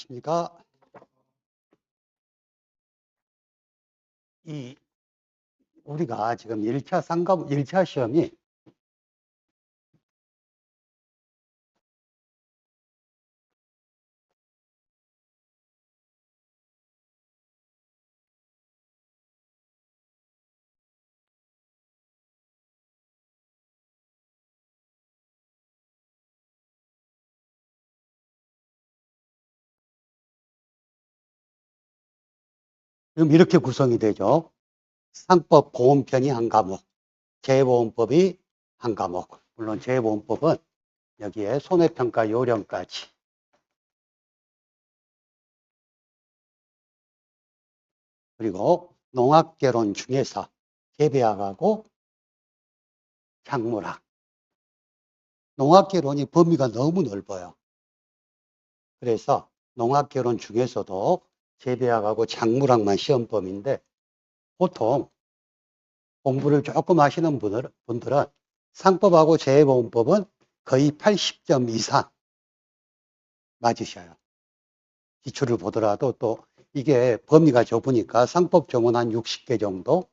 안녕하십니까. 우리가 지금 1차 시험이 지금 이렇게 구성이 되죠. 상법 보험편이 한 과목, 재보험법이 한 과목. 물론 재보험법은 여기에 손해평가 요령까지. 그리고 농학개론 중에서 재배학하고 작물학. 농학개론이 범위가 너무 넓어요. 그래서 농학개론 중에서도 재배학하고 작물학만 시험범위인데 보통 공부를 조금 하시는 분들은 상법하고 재보험법은 거의 80점 이상 맞으셔요. 기출을 보더라도 또 이게 범위가 좁으니까 상법 조문 한 60개 정도,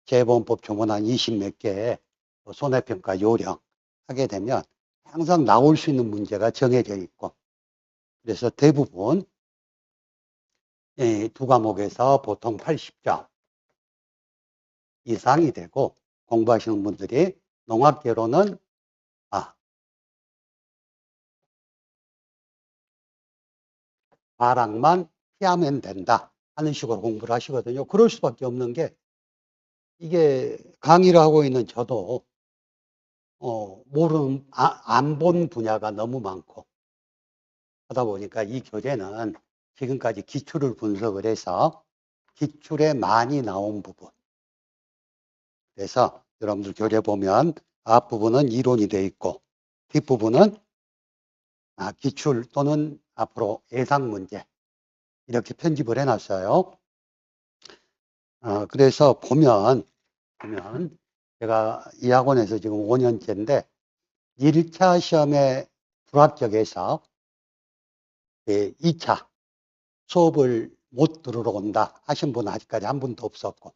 재보험법 조문 한 20 몇 개, 손해평가 요령 하게 되면 항상 나올 수 있는 문제가 정해져 있고, 그래서 대부분 두 과목에서 보통 80점 이상이 되고, 공부하시는 분들이 농학개론은 과락만 피하면 된다 하는 식으로 공부를 하시거든요. 그럴 수밖에 없는 게 이게 강의를 하고 있는 저도 안 본 분야가 너무 많고 하다 보니까 이 교재는 지금까지 기출을 분석을 해서 기출에 많이 나온 부분, 그래서 여러분들 교재 보면 앞부분은 이론이 되어 있고 뒷부분은 기출 또는 앞으로 예상 문제 이렇게 편집을 해놨어요. 그래서 보면 제가 이 학원에서 지금 5년째인데 1차 시험에 불합격해서 2차 수업을 못 들으러 온다 하신 분은 아직까지 한 분도 없었고,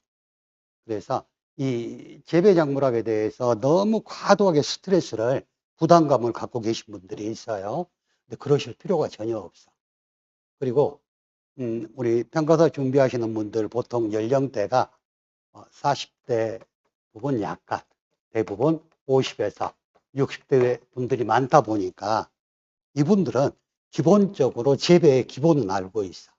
그래서 이 재배작물학에 대해서 너무 과도하게 스트레스를 부담감을 갖고 계신 분들이 있어요. 근데 그러실 필요가 전혀 없어. 그리고 우리 평가사 준비하시는 분들 보통 연령대가 40대 부분 약간, 대부분 50에서 60대 분들이 많다 보니까 이분들은 기본적으로 재배의 기본은 알고 있어.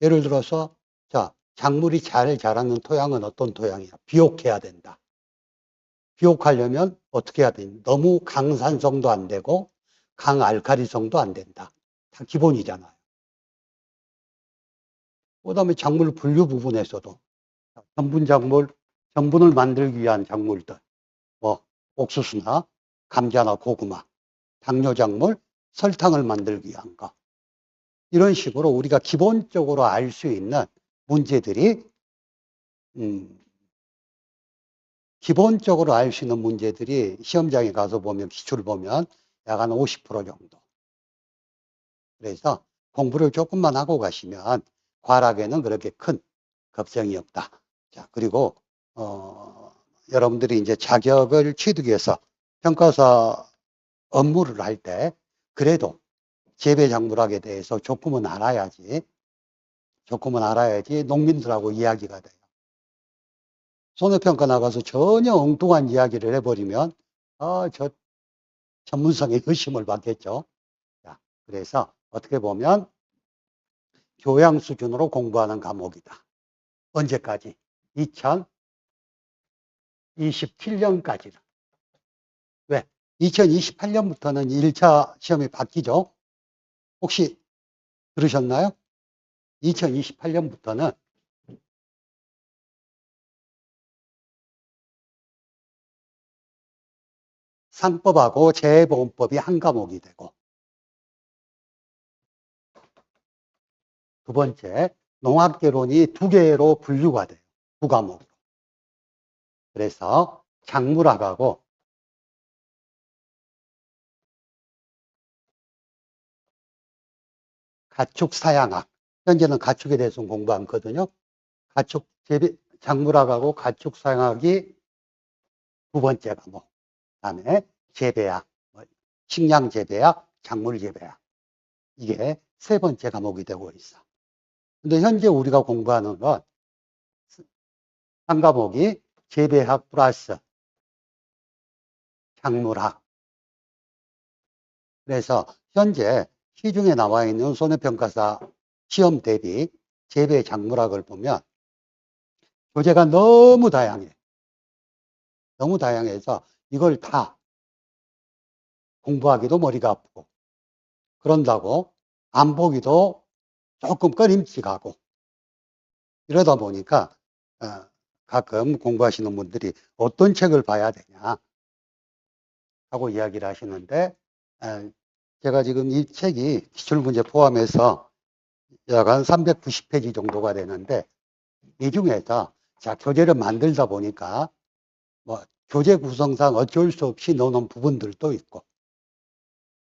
예를 들어서 자, 작물이 잘 자라는 토양은 어떤 토양이야? 비옥해야 된다. 비옥하려면 어떻게 해야 되니? 너무 강산성도 안 되고 강알칼리성도 안 된다. 다 기본이잖아요. 그다음에 작물 분류 부분에서도 전분을 만들기 위한 작물들, 뭐 옥수수나 감자나 고구마, 당뇨작물, 설탕을 만들기 위한 거. 이런 식으로 우리가 기본적으로 알 수 있는 문제들이 기본적으로 알 수 있는 문제들이 시험장에 가서 보면 기출을 보면 약 한 50% 정도. 그래서 공부를 조금만 하고 가시면 과락에는 그렇게 큰 걱정이 없다. 자, 그리고 여러분들이 이제 자격을 취득해서 평가사 업무를 할 때 그래도 재배작물학에 대해서 조금은 알아야지 농민들하고 이야기가 돼요. 손해평가 나가서 전혀 엉뚱한 이야기를 해버리면 저 전문성에 의심을 받겠죠. 자, 그래서 어떻게 보면 교양 수준으로 공부하는 과목이다. 언제까지? 2027년까지는. 왜? 2028년부터는 1차 시험이 바뀌죠. 혹시 들으셨나요? 2028년부터는 상법하고 재보험법이 한 과목이 되고, 두 번째, 농학개론이 두 개로 분류가 돼요. 두 과목으로. 그래서 작물학하고 가축 사양학. 현재는 가축에 대해서 공부하거든요. 가축 재배, 작물학하고 가축 사양학이 두 번째 과목. 그다음에 재배학, 식량 재배학, 작물 재배학. 이게 세 번째 과목이 되고 있어. 근데 현재 우리가 공부하는 건 한 과목이 재배학 플러스 작물학. 그래서 현재 시중에 나와 있는 손해평가사 시험 대비 재배 작물학을 보면 교재가 너무 다양해. 너무 다양해서 이걸 다 공부하기도 머리가 아프고 그런다고 안 보기도 조금 꺼림칙하고 이러다 보니까 가끔 공부하시는 분들이 어떤 책을 봐야 되냐 하고 이야기를 하시는데 제가 지금 이 책이 기출문제 포함해서 약 한 390페이지 정도가 되는데 이 중에서 자 교재를 만들다 보니까 뭐 교재 구성상 어쩔 수 없이 넣어놓은 부분들도 있고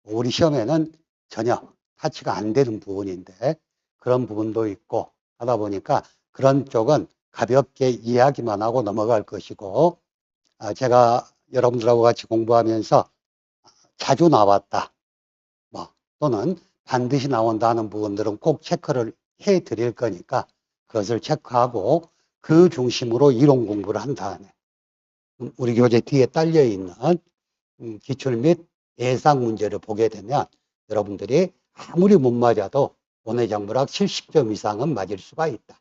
우리 시험에는 전혀 타치가 안 되는 부분인데 그런 부분도 있고 하다 보니까 그런 쪽은 가볍게 이야기만 하고 넘어갈 것이고 제가 여러분들하고 같이 공부하면서 자주 나왔다 뭐 또는 반드시 나온다 하는 부분들은 꼭 체크를 해 드릴 거니까 그것을 체크하고 그 중심으로 이론 공부를 한 다음에 우리 교재 뒤에 딸려 있는 기출 및 예상 문제를 보게 되면 여러분들이 아무리 못 맞아도 원해작물학 70점 이상은 맞을 수가 있다.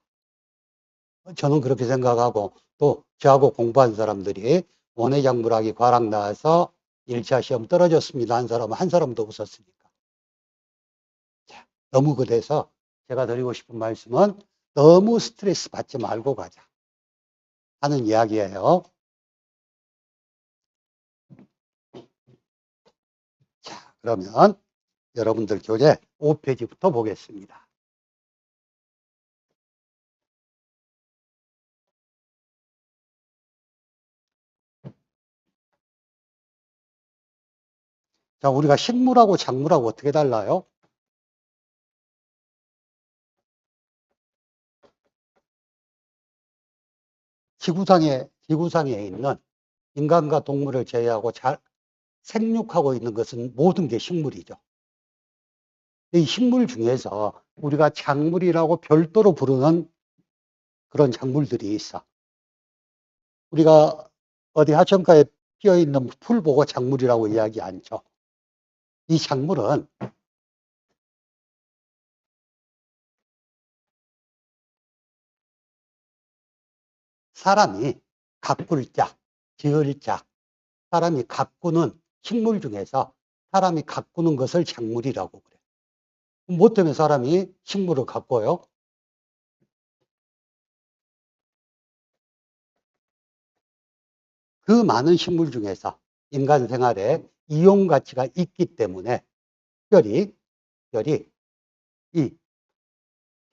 저는 그렇게 생각하고 또 저하고 공부한 사람들이 원해작물학이 과락 나와서 1차 시험 떨어졌습니다 한 사람은 한 사람도 없었으니까. 자, 너무 그래서 제가 드리고 싶은 말씀은 너무 스트레스 받지 말고 가자 하는 이야기예요. 자, 그러면 여러분들 교재 5페이지부터 보겠습니다. 자, 우리가 식물하고 작물하고 어떻게 달라요? 지구상에 있는 인간과 동물을 제외하고 생육하고 있는 것은 모든 게 식물이죠. 이 식물 중에서 우리가 작물이라고 별도로 부르는 그런 작물들이 있어. 우리가 어디 하천가에 피어 있는 풀 보고 작물이라고 이야기 않죠. 이 작물은 사람이 가꿀 짝, 지을 짝, 사람이 가꾸는 식물 중에서 사람이 가꾸는 것을 작물이라고 그래. 뭐 때문에 사람이 식물을 가꿔요? 그 많은 식물 중에서 인간 생활에 이용 가치가 있기 때문에 특별히 이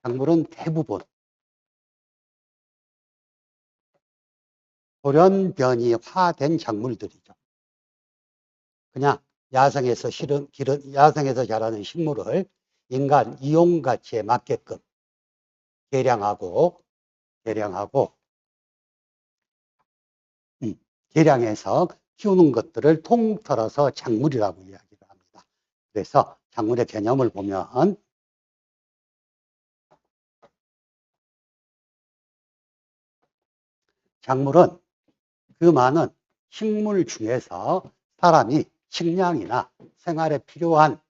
작물은 대부분 돌연변이화된 작물들이죠. 그냥 야생에서 자라는 식물을 인간 이용 가치에 맞게끔 개량하고 개량해서 키우는 것들을 통틀어서 작물이라고 이야기를 합니다. 그래서 작물의 개념을 보면 작물은 그 많은 식물 중에서 사람이 식량이나 생활에 필요한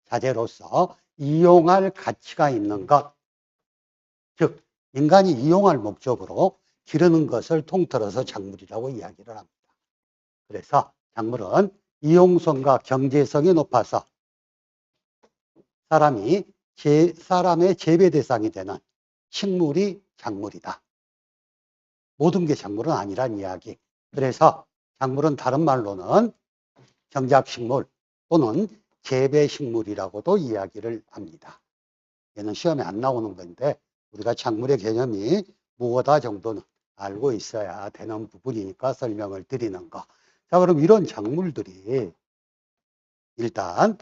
자재로서 이용할 가치가 있는 것, 즉 인간이 이용할 목적으로 기르는 것을 통틀어서 작물이라고 이야기를 합니다. 그래서 작물은 이용성과 경제성이 높아서 사람의 재배 대상이 되는 식물이 작물이다. 모든 게 작물은 아니란 이야기. 그래서 작물은 다른 말로는 경작식물 또는 재배식물이라고도 이야기를 합니다. 얘는 시험에 안 나오는 건데 우리가 작물의 개념이 무엇다 정도는 알고 있어야 되는 부분이니까 설명을 드리는 거. 자, 그럼 이런 작물들이 일단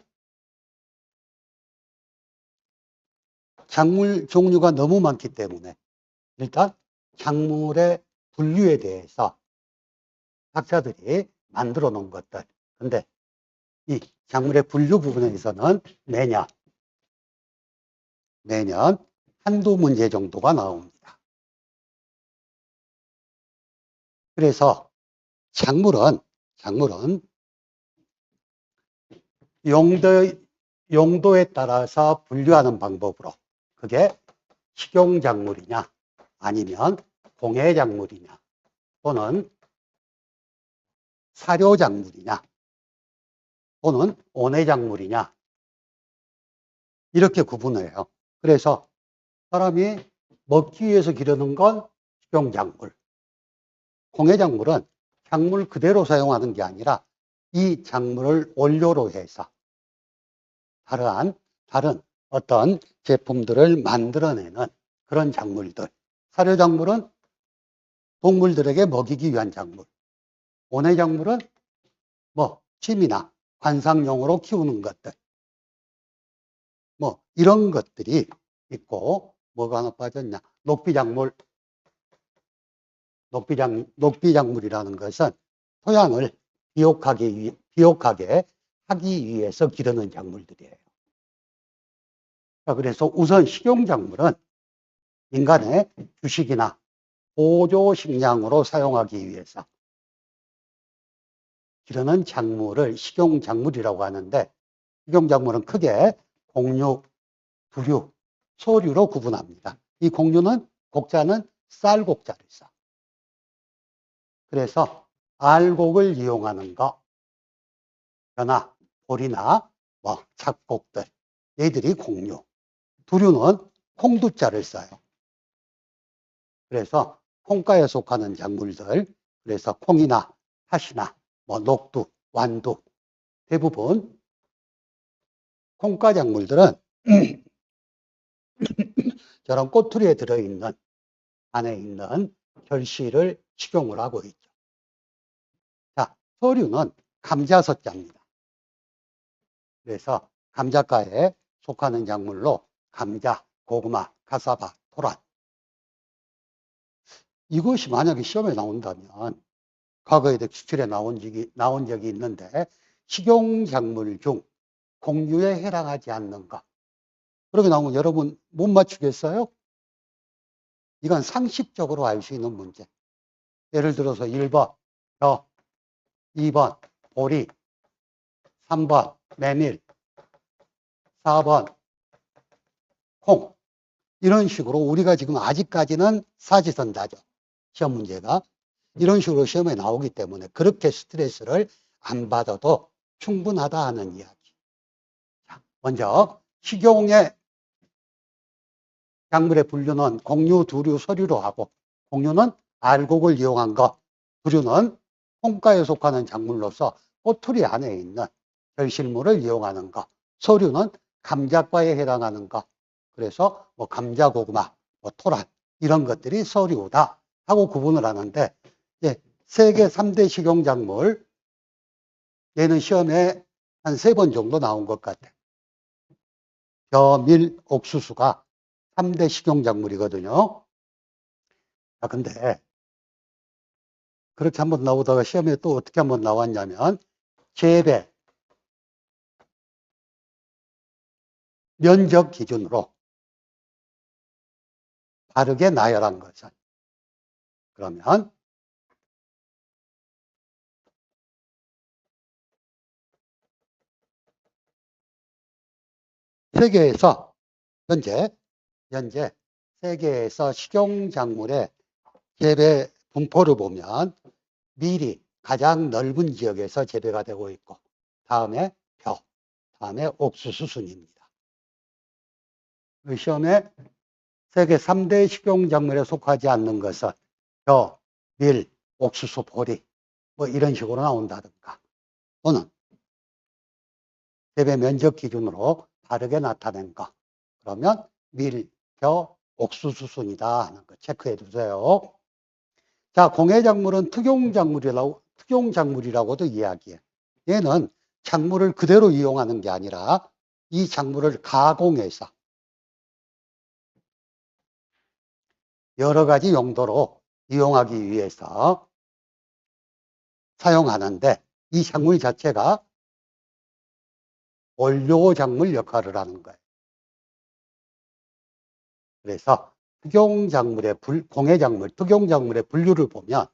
작물 종류가 너무 많기 때문에 일단 작물의 분류에 대해서 학자들이 만들어 놓은 것들. 근데 이 작물의 분류 부분에서는 매년 한두 문제 정도가 나옵니다. 그래서 작물은 용도에 따라서 분류하는 방법으로 그게 식용작물이냐 아니면 공해작물이냐 또는 사료작물이냐 또는 온해작물이냐 이렇게 구분해요. 그래서 사람이 먹기 위해서 기르는 건 식용작물, 공해작물은 작물 그대로 사용하는 게 아니라 이 작물을 원료로 해서 다른 어떤 제품들을 만들어내는 그런 작물들. 사료작물은 동물들에게 먹이기 위한 작물. 온해작물은 뭐 취미나 관상용으로 키우는 것들. 뭐 이런 것들이 있고 뭐가 하나 빠졌냐. 녹비작물이라는 것은 토양을 비옥하게 하기 위해서 기르는 작물들이에요. 그래서 우선 식용작물은 인간의 주식이나 보조식량으로 사용하기 위해서 기르는 작물을 식용작물이라고 하는데 식용작물은 크게 곡류, 두류, 소류로 구분합니다. 이 곡류는 곡자는 쌀곡자를 써. 그래서 알곡을 이용하는 거, 벼나 보리나 뭐 잡곡들, 얘들이 곡류. 두류는 콩두자를 써요. 그래서 콩가에 속하는 작물들, 그래서 콩이나 팥이나 뭐 녹두, 완두, 대부분 콩가 작물들은 저런 꼬투리에 들어있는 안에 있는 결실을 식용을 하고 있죠. 자, 소류는 감자서자입니다. 그래서 감자과에 속하는 작물로 감자, 고구마, 카사바, 토란. 이것이 만약에 시험에 나온다면 과거에도 기출에 나온 적이 있는데 식용작물 중 곡류에 해당하지 않는 것. 그렇게 나오면 여러분 못 맞추겠어요? 이건 상식적으로 알 수 있는 문제. 예를 들어서 1번 벼, 2번 보리, 3번 메밀, 4번 콩. 이런 식으로 우리가 지금 아직까지는 사지선다죠. 시험 문제가. 이런 식으로 시험에 나오기 때문에 그렇게 스트레스를 안 받아도 충분하다 하는 이야기. 자, 먼저 식용의 작물의 분류는 곡류, 두류, 서류로 하고 곡류는 알곡을 이용한 것, 두류는 콩가에 속하는 작물로서 꼬투리 안에 있는 결실물을 이용하는 것, 서류는 감자과에 해당하는 것. 그래서 뭐 감자, 고구마, 뭐 토란 이런 것들이 서류다 하고 구분을 하는데 세계 3대 식용작물 얘는 시험에 한 3번 정도 나온 것 같아. 벼, 밀, 옥수수가 3대 식용작물이거든요. 자, 근데 그렇게 한번 나오다가 시험에 또 어떻게 한번 나왔냐면 재배 면적 기준으로 바르게 나열한 것은 그러면 세계에서 현재 세계에서 식용작물의 재배 분포를 보면 밀이 가장 넓은 지역에서 재배가 되고 있고 다음에 벼, 다음에 옥수수 순입니다. 시험에 세계 3대 식용작물에 속하지 않는 것은 벼, 밀, 옥수수, 보리 뭐 이런 식으로 나온다든가 또는 재배 면적 기준으로 다르게 나타낸 거 그러면 밀, 벼, 옥수수 순이다 하는 거 체크해 두세요. 자, 공해작물은 특용작물이라고도 이야기해. 얘는 작물을 그대로 이용하는 게 아니라 이 작물을 가공해서 여러 가지 용도로 이용하기 위해서 사용하는데 이 작물 자체가 원료 작물 역할을 하는 거예요. 그래서 특용작물의 공해작물, 특용작물의 분류를 보면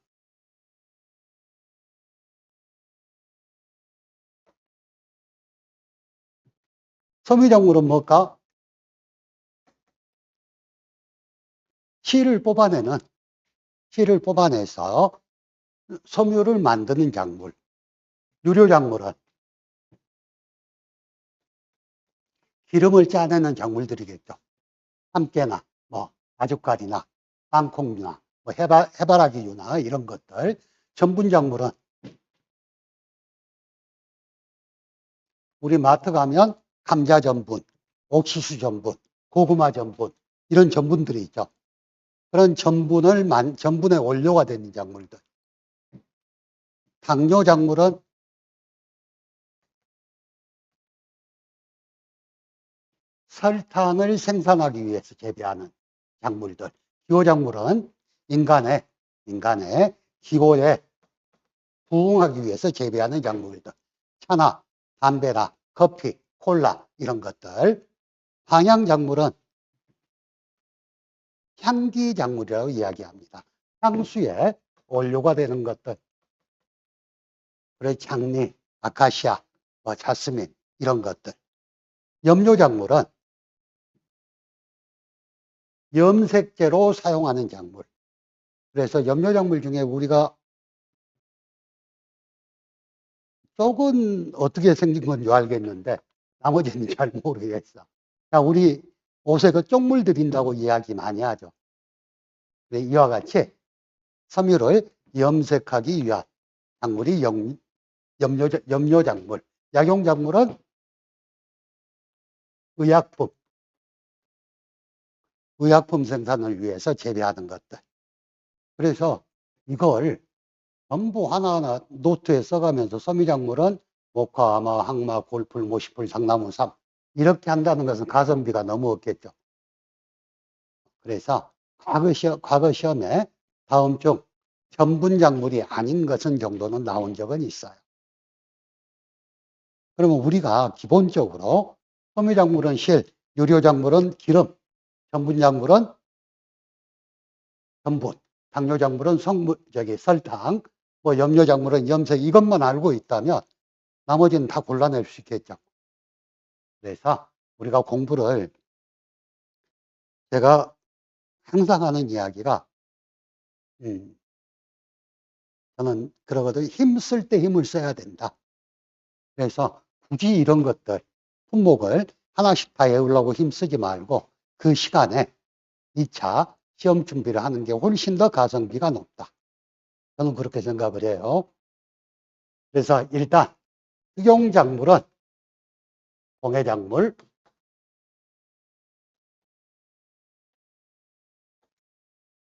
섬유작물은 뭘까? 씨를 뽑아내서 섬유를 만드는 작물. 유료작물은 기름을 짜내는 작물들이겠죠. 참깨나 뭐 아주까리나 땅콩류나 뭐 해바라기류나 이런 것들. 전분작물은 우리 마트 가면 감자 전분, 옥수수 전분, 고구마 전분 이런 전분들이 있죠. 그런 전분의 원료가 되는 작물들. 당뇨 작물은 설탕을 생산하기 위해서 재배하는 작물들. 기호작물은 인간의 기호에 부응하기 위해서 재배하는 작물들. 차나 담배나 커피, 콜라 이런 것들. 방향작물은 향기작물이라고 이야기합니다. 향수의 원료가 되는 것들. 그래 장미, 아카시아, 뭐 자스민 이런 것들. 염료작물은 염색제로 사용하는 작물. 그래서 염료작물 중에 우리가 쪽은 어떻게 생긴 건지 알겠는데 나머지는 잘 모르겠어. 자, 우리 옷에 그 쪽물 들인다고 이야기 많이 하죠. 이와 같이 섬유를 염색하기 위한 작물이 염료작물. 약용작물은 의약품 생산을 위해서 재배하는 것들. 그래서 이걸 전부 하나하나 노트에 써가면서 섬유작물은 목화, 아마, 항마, 골풀, 모시풀, 상나무, 삼 이렇게 한다는 것은 가성비가 너무 없겠죠. 그래서 과거 시험에 다음 중 전분작물이 아닌 것은 정도는 나온 적은 있어요. 그러면 우리가 기본적으로 섬유작물은 실, 유료작물은 기름, 전분작물은 전분, 당뇨작물은 설탕, 뭐 염료작물은 염색 이것만 알고 있다면 나머지는 다 골라낼 수 있겠죠. 그래서 우리가 공부를 제가 항상 하는 이야기가 저는 그러거든. 힘쓸 때 힘을 써야 된다. 그래서 굳이 이런 것들 품목을 하나씩 다 외우려고 힘쓰지 말고 그 시간에 2차 시험 준비를 하는 게 훨씬 더 가성비가 높다. 저는 그렇게 생각을 해요. 그래서 일단 특용작물은 공해작물,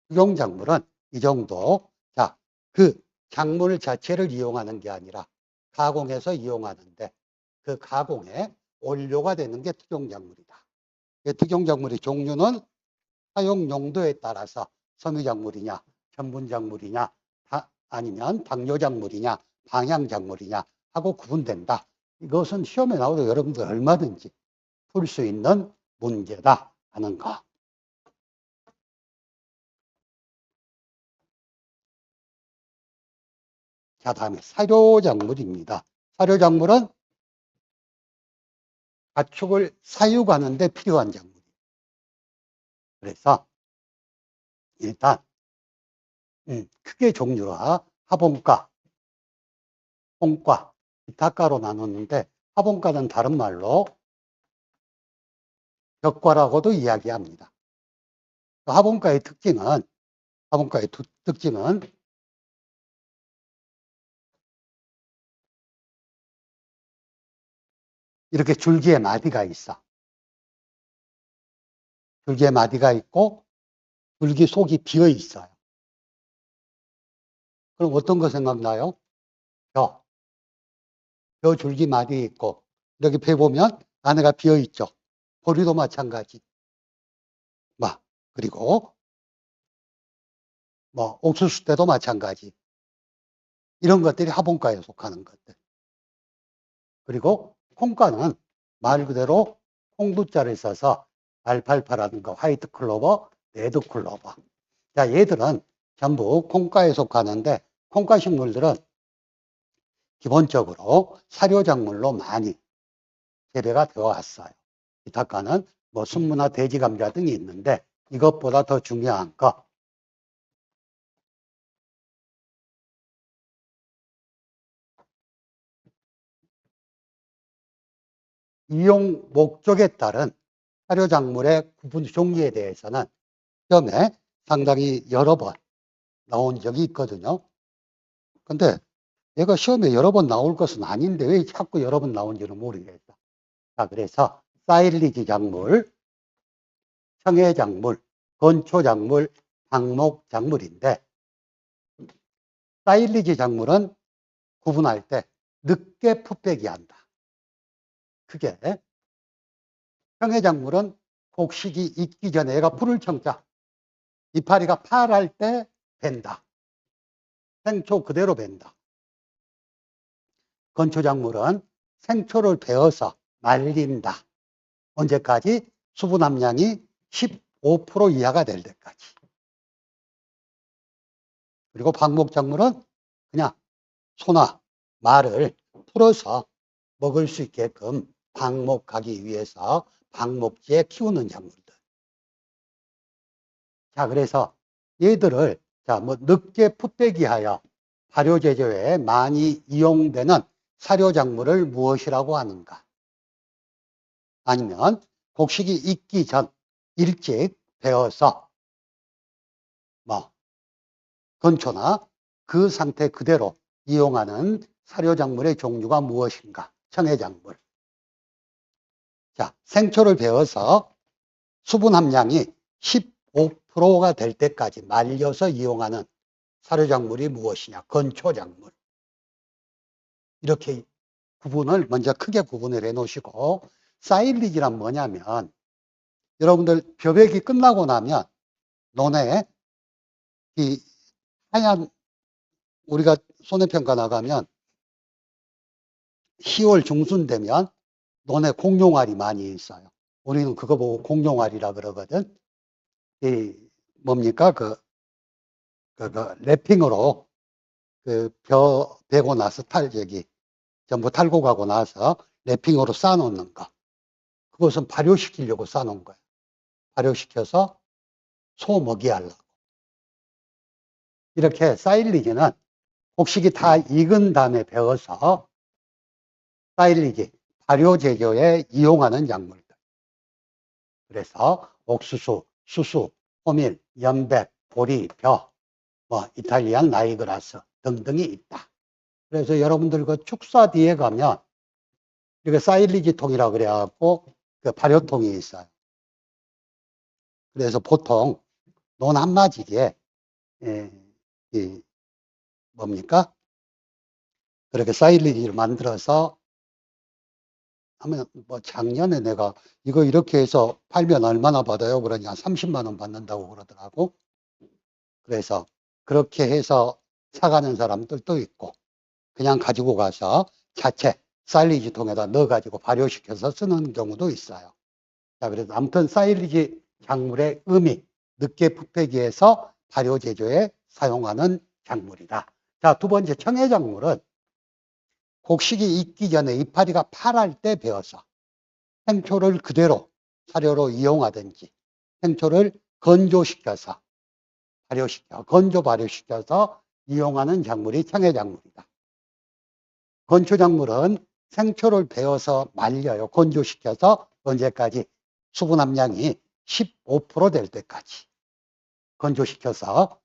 특용작물은 이 정도. 자, 그 작물 자체를 이용하는 게 아니라 가공해서 이용하는데 그 가공에 원료가 되는 게 특용작물이다. 특용작물의 종류는 사용 용도에 따라서 섬유작물이냐, 전분작물이냐, 아니면 당뇨작물이냐, 방향작물이냐 하고 구분된다. 이것은 시험에 나오도 여러분들 얼마든지 풀 수 있는 문제다 하는 거. 자, 다음에 사료작물입니다. 사료작물은 가축을 사육하는 데 필요한 작물이에요. 그래서 일단 크게 종류가 화분과, 홍과, 기타과로 나눴는데 화분과는 다른 말로 벽과라고도 이야기합니다. 화분과의 특징은 이렇게 줄기에 마디가 있어. 줄기에 마디가 있고 줄기 속이 비어 있어요. 그럼 어떤 거 생각나요? 벼 줄기 마디 있고 이렇게 펴보면 안에가 비어 있죠. 보리도 마찬가지. 그리고 뭐 옥수수 때도 마찬가지. 이런 것들이 화분과에 속하는 것들. 그리고 콩과는 말 그대로 콩두자를 써서 알팔파라든가 화이트 클로버, 레드 클로버. 자, 얘들은 전부 콩과에 속하는데 콩과 식물들은 기본적으로 사료작물로 많이 재배가 되어 왔어요. 기타과는 뭐 순무나 돼지감자 등이 있는데 이것보다 더 중요한 거 이용 목적에 따른 사료작물의 구분 종류에 대해서는 시험에 상당히 여러 번 나온 적이 있거든요. 근데 얘가 시험에 여러 번 나올 것은 아닌데 왜 자꾸 여러 번 나온지는 모르겠다. 자, 그래서 사일리지 작물, 청해작물, 건초작물, 방목작물인데 사일리지 작물은 구분할 때 늦게 풋배기 한다. 크게. 청해작물은 곡식이 익기 전에 얘가 풀을 청자. 이파리가 파랄 때 벤다. 생초 그대로 벤다. 건초작물은 생초를 베어서 말린다. 언제까지? 수분 함량이 15% 이하가 될 때까지. 그리고 방목작물은 그냥 소나 말을 풀어서 먹을 수 있게끔 방목하기 위해서 방목지에 키우는 작물들. 자, 그래서 얘들을 자, 뭐 늦게 풋배기 하여 발효 제조에 많이 이용되는 사료작물을 무엇이라고 하는가? 아니면 곡식이 익기 전 일찍 베어서 뭐 건초나 그 상태 그대로 이용하는 사료작물의 종류가 무엇인가? 청해작물. 자, 생초를 베어서 수분 함량이 15%가 될 때까지 말려서 이용하는 사료작물이 무엇이냐? 건초작물. 이렇게 구분을 먼저 크게 구분을 해 놓으시고 사일리지란 뭐냐면 여러분들 벼백이 끝나고 나면 논에 이 하얀 우리가 손해평가 나가면 10월 중순 되면 논에 공룡알이 많이 있어요. 우리는 그거 보고 공룡알이라 그러거든. 이 뭡니까 그 랩핑으로 벼 베고 나서 탈저기 전부 탈고 가고 나서 랩핑으로 쌓아놓는 거. 그것은 발효시키려고 쌓아놓은 거예요. 발효시켜서 소 먹이 하려고. 이렇게 사일리지는 곡식이 다 익은 다음에 베어서 사일리지, 발효 제조에 이용하는 약물들. 그래서 옥수수, 수수, 호밀, 연백, 보리, 벼, 뭐 이탈리안 라이그라스 등등이 있다. 그래서 여러분들 그 축사 뒤에 가면 이게 사일리지 통이라고 그래갖고 그 발효통이 있어요. 그래서 보통 논 한마디에 이 뭡니까? 그렇게 사일리지를 만들어서 하면 뭐 작년에 내가 이거 이렇게 해서 팔면 얼마나 받아요? 그러니 한 30만 원 받는다고 그러더라고. 그래서 그렇게 해서 사가는 사람들도 있고 그냥 가지고 가서 자체 사일리지 통에다 넣어가지고 발효시켜서 쓰는 경우도 있어요. 자, 그래서 아무튼 사일리지 작물의 의미, 늦게 풋배기에서 발효 제조에 사용하는 작물이다. 자, 두 번째 청해작물은 곡식이 익기 전에 이파리가 파랄 때 베어서 생초를 그대로 사료로 이용하든지 생초를 건조시켜서 건조 발효시켜서 이용하는 작물이 청해작물이다. 건초작물은 생초를 베어서 말려요. 건조시켜서 언제까지? 수분 함량이 15%될 때까지 건조시켜서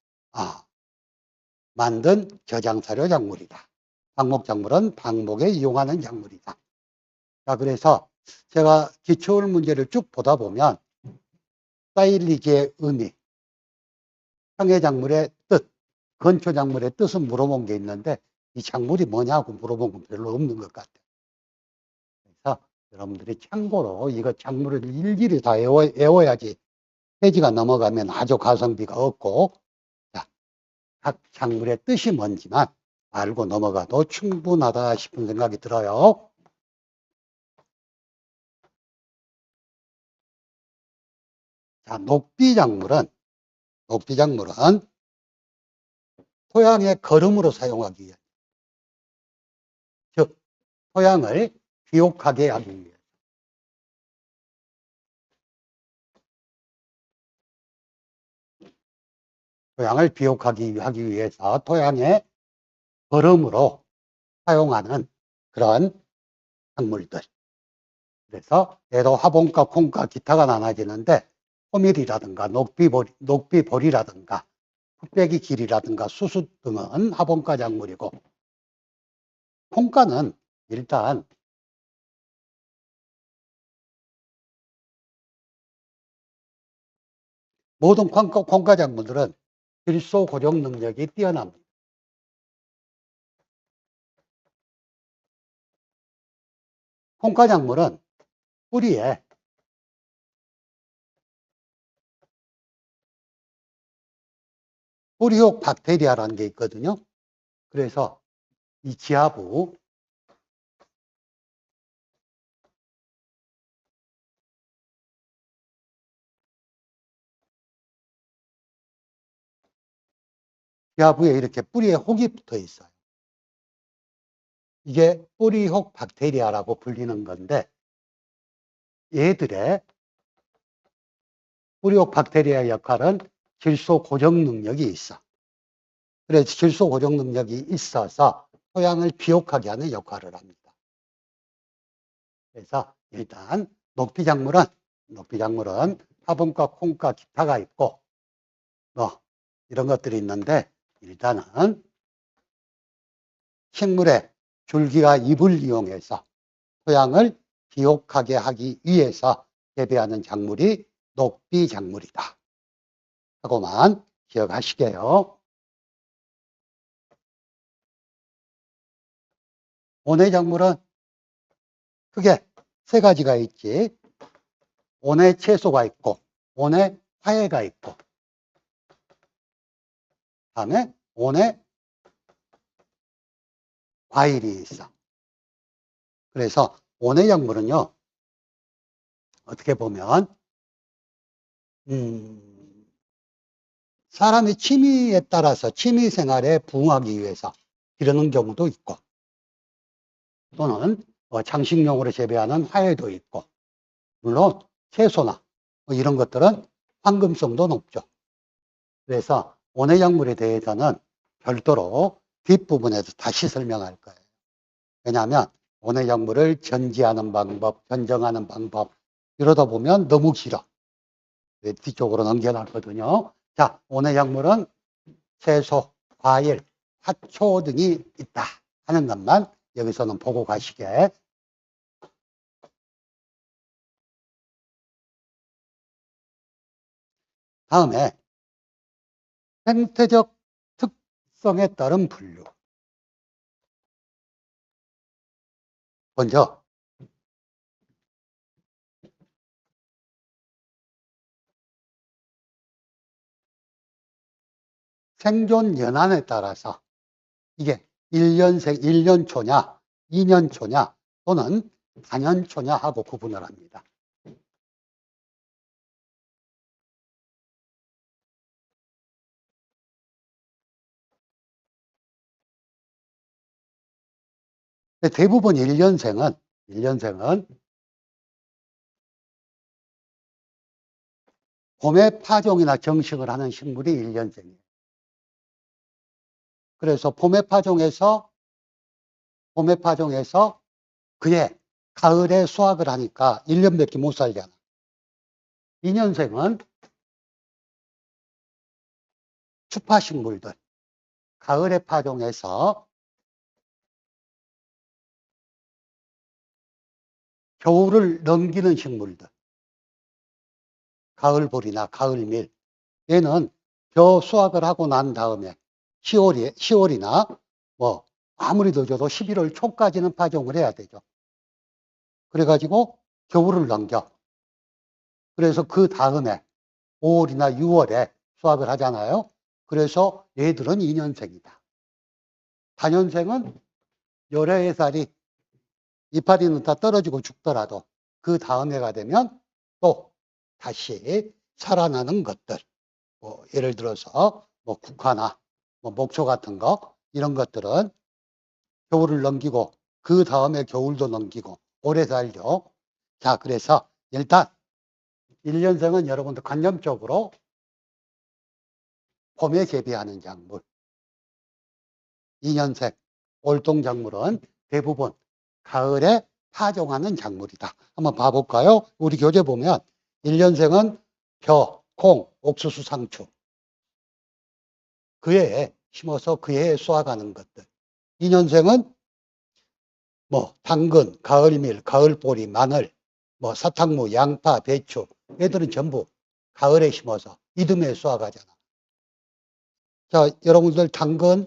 만든 저장사료 작물이다. 방목작물은 방목에 이용하는 작물이다. 자, 그래서 제가 기초울 문제를 쭉 보다 보면 사일리지의 의미, 청해작물의 뜻, 건초작물의 뜻은 물어본 게 있는데 이 작물이 뭐냐고 물어본 건 별로 없는 것 같아요. 그래서 여러분들이 참고로 이거 작물을 일일이 다 외워야지 페이지가 넘어가면 아주 가성비가 없고, 자, 각 작물의 뜻이 뭔지만 알고 넘어가도 충분하다 싶은 생각이 들어요. 자, 녹비작물은 토양의 거름으로 사용하기 위해, 즉 토양을 비옥하게 하기 위해, 하기 위해서 토양의 거름으로 사용하는 그런 작물들. 그래서 얘도 화분과 콩과 기타가 나눠지는데 호밀이라든가 녹비보리라든가 풋배기 길이라든가 수수 등은 화분과 작물이고, 콩가는 일단 모든 콩가 작물들은 질소 고정 능력이 뛰어납니다. 콩가 작물은 뿌리에 뿌리옥 박테리아라는 게 있거든요. 그래서 이 지하부 지하부에 이렇게 뿌리에 혹이 붙어 있어요. 이게 뿌리혹 박테리아라고 불리는 건데, 얘들의 뿌리혹 박테리아의 역할은 질소 고정 능력이 있어. 그래서 질소 고정 능력이 있어서 토양을 비옥하게 하는 역할을 합니다. 그래서 일단 녹비작물은 화분과 콩과 기타가 있고 뭐 이런 것들이 있는데, 일단은 식물의 줄기와 잎을 이용해서 토양을 비옥하게 하기 위해서 재배하는 작물이 녹비작물이다 하고만 기억하시게요. 온해작물은 크게 세 가지가 있지. 온해 채소가 있고, 온해 화해가 있고, 다음에 온해 과일이 있어. 그래서 온해작물은요, 어떻게 보면 사람의 취미에 따라서 취미 생활에 부응하기 위해서 기르는 경우도 있고, 또는 장식용으로 재배하는 화해도 있고, 물론 채소나 이런 것들은 황금성도 높죠. 그래서 온해작물에 대해서는 별도로 뒷부분에서 다시 설명할 거예요. 왜냐하면 온해작물을 전지하는 방법, 전정하는 방법, 이러다 보면 너무 길어. 뒤쪽으로 넘겨놨거든요. 자, 온해작물은 채소, 과일, 화초 등이 있다 하는 것만 여기서는 보고 가시게. 다음에 생태적 특성에 따른 분류. 먼저 생존 연한에 따라서 이게 1년초냐, 2년초냐, 또는 4년초냐 하고 구분을 합니다. 대부분 1년생은 봄에 파종이나 정식을 하는 식물이 1년생이에요. 그래서 봄에 파종해서 그해 가을에 수확을 하니까 1년밖에 못 살잖아. 2년생은 추파식물들, 가을에 파종해서 겨울을 넘기는 식물들, 가을보리나 가을밀, 얘는 벼 수확을 하고 난 다음에 10월이나 뭐 아무리 늦어도 11월 초까지는 파종을 해야 되죠. 그래가지고 겨울을 넘겨. 그래서 그 다음에 5월이나 6월에 수확을 하잖아요. 그래서 얘들은 2년생이다. 4년생은 14살이 이파리는 다 떨어지고 죽더라도 그 다음 해가 되면 또 다시 살아나는 것들. 뭐 예를 들어서 뭐 국화나 뭐 목초 같은 거 이런 것들은 겨울을 넘기고 그 다음에 겨울도 넘기고 오래 살죠. 자, 그래서 일단 1년생은 여러분들 관념적으로 봄에 재배하는 작물, 2년생 올동작물은 대부분 가을에 파종하는 작물이다. 한번 봐볼까요? 우리 교재 보면 1년생은 벼, 콩, 옥수수, 상추. 그 해에 심어서 그 해에 수확하는 것들. 2년생은 뭐 당근, 가을밀, 가을보리, 마늘, 뭐 사탕무, 양파, 배추. 얘들은 전부 가을에 심어서 이듬해 수확하잖아. 자, 여러분들 당근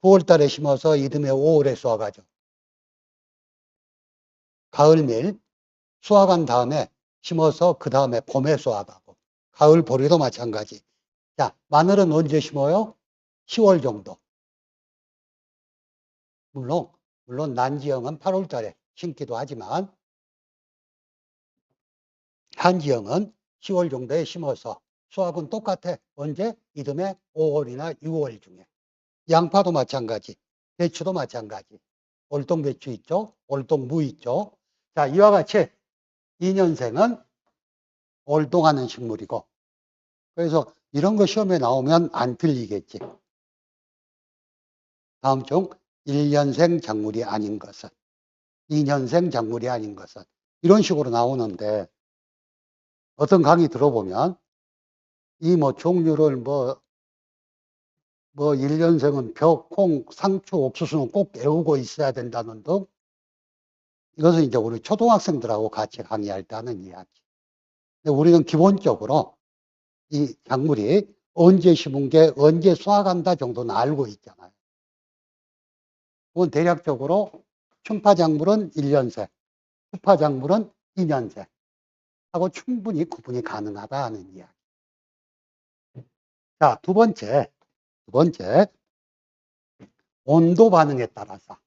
9월 달에 심어서 이듬해 5월에 수확하죠. 가을밀 수확한 다음에 심어서 그 다음에 봄에 수확하고, 가을 보리도 마찬가지. 자, 마늘은 언제 심어요? 10월 정도. 물론 난지형은 8월 달에 심기도 하지만 한지형은 10월 정도에 심어서 수확은 똑같아. 언제? 이듬해 5월이나 6월 중에. 양파도 마찬가지. 배추도 마찬가지. 올동배추 있죠? 올동무 있죠? 자, 이와 같이 2년생은 올동하는 식물이고, 그래서 이런 거 시험에 나오면 안 틀리겠지. 다음 중 1년생 작물이 아닌 것은, 2년생 작물이 아닌 것은, 이런 식으로 나오는데, 어떤 강의 들어보면 이 뭐 종류를 뭐 1년생은 벼, 콩, 상추, 옥수수는 꼭 외우고 있어야 된다는 등, 이것은 이제 우리 초등학생들하고 같이 강의할 때 하는 이야기. 근데 우리는 기본적으로 이 작물이 언제 심은 게 언제 수확한다 정도는 알고 있잖아요. 그건 대략적으로 춘파작물은 1년생, 수파작물은 2년생 하고 충분히 구분이 가능하다 하는 이야기. 자, 두 번째, 온도 반응에 따라서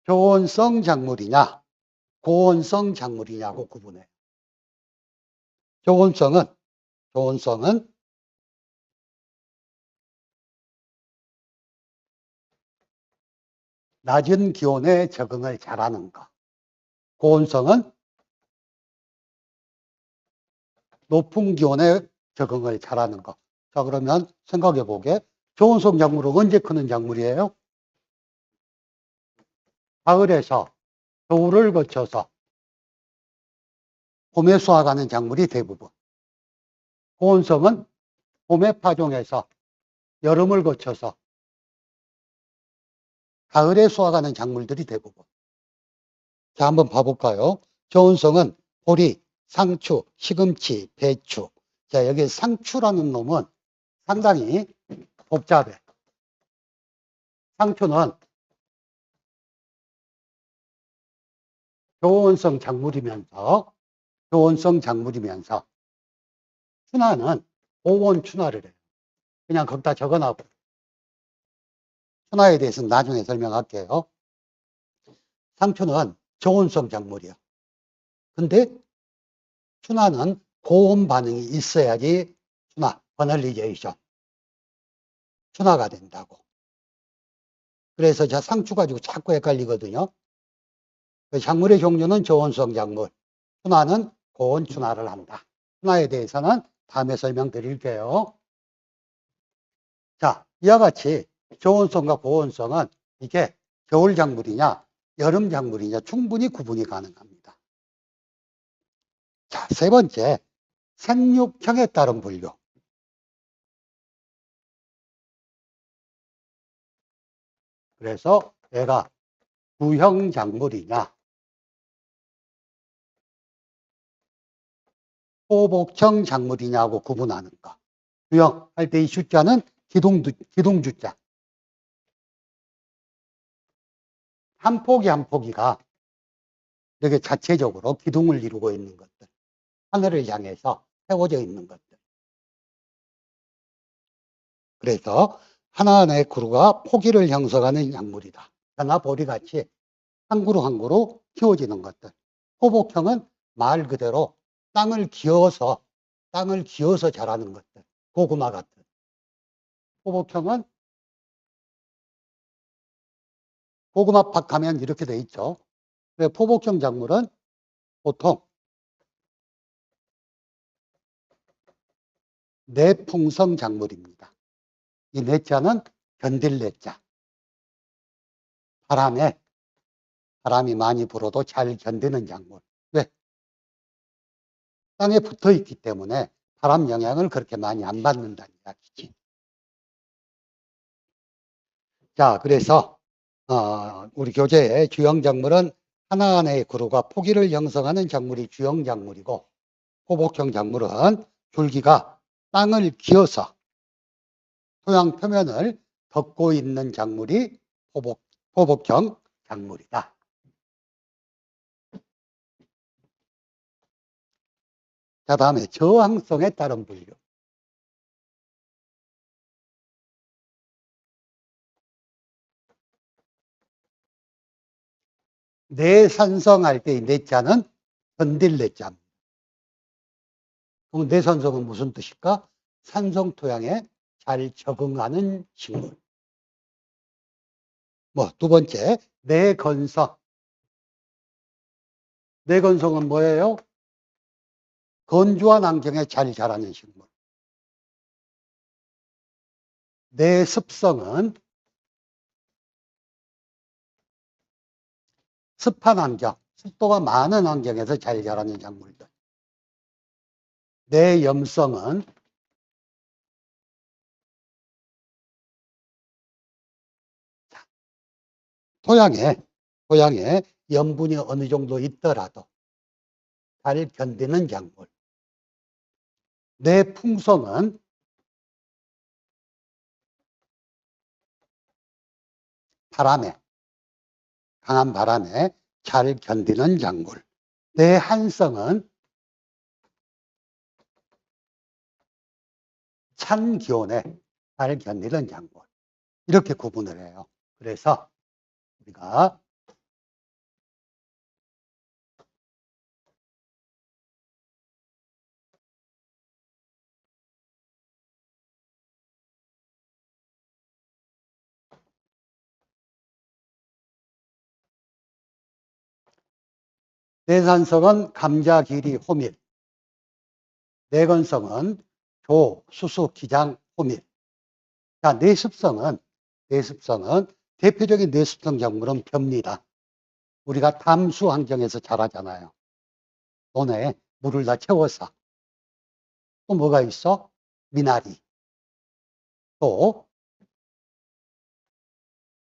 저온성 작물이냐, 고온성 작물이냐고 구분해요. 저온성은 낮은 기온에 적응을 잘하는 것. 고온성은 높은 기온에 적응을 잘하는 것. 자, 그러면 생각해 보게. 저온성 작물은 언제 크는 작물이에요? 가을에서 겨울을 거쳐서 봄에 수확하는 작물이 대부분. 고온성은 봄에 파종해서 여름을 거쳐서 가을에 수확하는 작물들이 대부분. 자, 한번 봐볼까요? 저온성은 보리, 상추, 시금치, 배추. 자, 여기 상추라는 놈은 상당히 복잡해. 상추는 저온성 작물이면서 춘화는 고온 춘화를 해요. 그냥 거기다 적어놔고. 춘화에 대해서는 나중에 설명할게요. 상추는 저온성 작물이야. 근데 춘화는 고온 반응이 있어야지 버널리제이션. 춘화가 된다고. 그래서 저 상추 가지고 자꾸 헷갈리거든요. 작물의 종류는 저온성 작물. 춘화는 고온 춘화를 한다. 춘화에 대해서는 다음에 설명드릴게요. 자, 이와 같이 저온성과 고온성은 이게 겨울 작물이냐, 여름 작물이냐 충분히 구분이 가능합니다. 자, 세 번째, 생육형에 따른 분류. 그래서 얘가 구형 작물이냐, 호복형 작물이냐고 구분하는 거. 구형 할 때 이 숫자는 기동주자. 한 포기 한 포기가 이렇게 자체적으로 기둥을 이루고 있는 것들, 하늘을 향해서 세워져 있는 것들. 그래서 하나하나의 그루가 포기를 형성하는 약물이다. 변화보리 같이 한 그루 한 그루 키워지는 것들. 포복형은 말 그대로 땅을 기어서 자라는 것들. 고구마 같은. 포복형은 고구마밭 가면 이렇게 돼 있죠. 포복형 작물은 보통 내풍성 작물입니다. 이 내자는 견딜 내자. 바람이 많이 불어도 잘 견디는 작물. 왜? 땅에 붙어 있기 때문에 바람 영향을 그렇게 많이 안 받는다는 이야기지. 자, 그래서 우리 교재의 주형 작물은 하나하나의 그루가 포기를 형성하는 작물이 주형 작물이고, 포복형 작물은 줄기가 땅을 기어서 토양 표면을 덮고 있는 작물이 포복형 작물이다. 자, 다음에 저항성에 따른 분류. 내산성할 때의 내자는 견딜 내자입니다. 그럼 내산성은 무슨 뜻일까? 산성 토양에 잘 적응하는 식물. 두 번째, 내건성. 내건성은 뭐예요? 건조한 환경에 잘 자라는 식물. 내습성은 습한 환경, 습도가 많은 환경에서 잘 자라는 작물들. 내염성은 토양에 염분이 어느 정도 있더라도 잘 견디는 작물. 내풍성은 강한 바람에 잘 견디는 작물. 내한성은 찬 기온에 잘 견디는 작물. 이렇게 구분을 해요. 그래서 우리가 내산성은 감자, 기리, 호밀. 내건성은 조, 수수, 기장, 호밀. 자, 내습성은 대표적인 내습성 작물은 벼입니다. 우리가 담수 환경에서 자라잖아요. 논에 물을 다 채워서. 또 뭐가 있어? 미나리. 또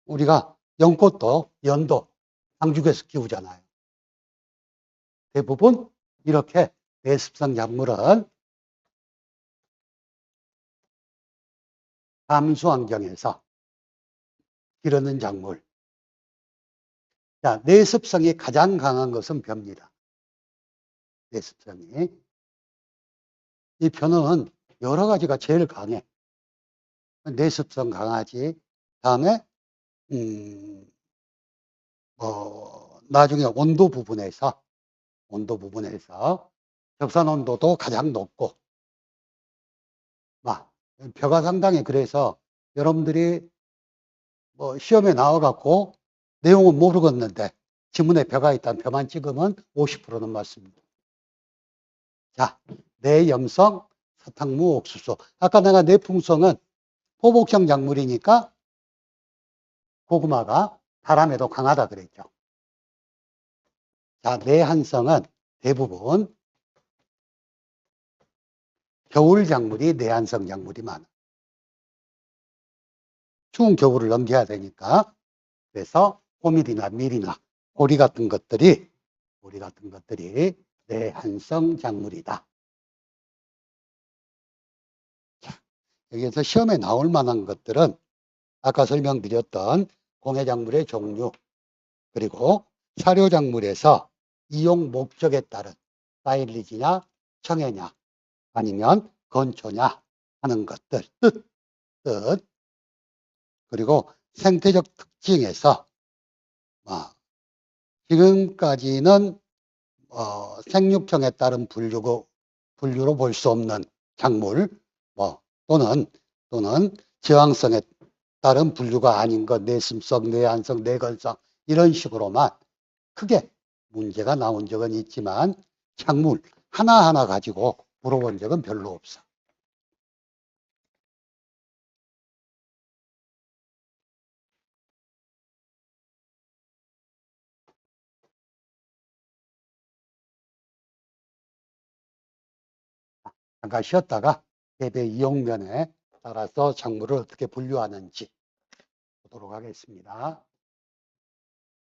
우리가 연도 상죽에서 키우잖아요. 대부분 이렇게 내습성 작물은 담수 환경에서 기르는 작물. 자, 내습성이 가장 강한 것은 벼입니다. 내습성이. 이 벼는 여러 가지가 제일 강해. 내습성 강하지. 다음에 나중에 온도 부분에서 적산 온도도 가장 높고, 벼가 상당히, 그래서 여러분들이 시험에 나와갖고 내용은 모르겠는데 지문에 벼가 있다는 벼만 찍으면 50%는 맞습니다. 자, 내염성, 사탕무, 옥수수. 아까 내가 내풍성은 포복형 작물이니까 고구마가 바람에도 강하다 그랬죠. 자, 내한성은 대부분 겨울 작물이 내한성 작물이 많아. 추운 겨울을 넘겨야 되니까. 그래서 호밀이나 밀이나 보리 같은 것들이 내한성 작물이다. 자, 여기에서 시험에 나올 만한 것들은 아까 설명드렸던 공해작물의 종류, 그리고 사료작물에서 이용 목적에 따른 사일리지냐, 청해냐, 아니면 건초냐 하는 것들, 뜻. 그리고 생태적 특징에서 지금까지는 생육청에 따른 분류로 볼 수 없는 작물, 또는 저항성에 따른 분류가 아닌 것, 내심성, 내한성, 내건성 이런 식으로만 크게 문제가 나온 적은 있지만 작물 하나하나 가지고 물어본 적은 별로 없어. 잠깐 쉬었다가 재배 이용면에 따라서 작물을 어떻게 분류하는지 보도록 하겠습니다.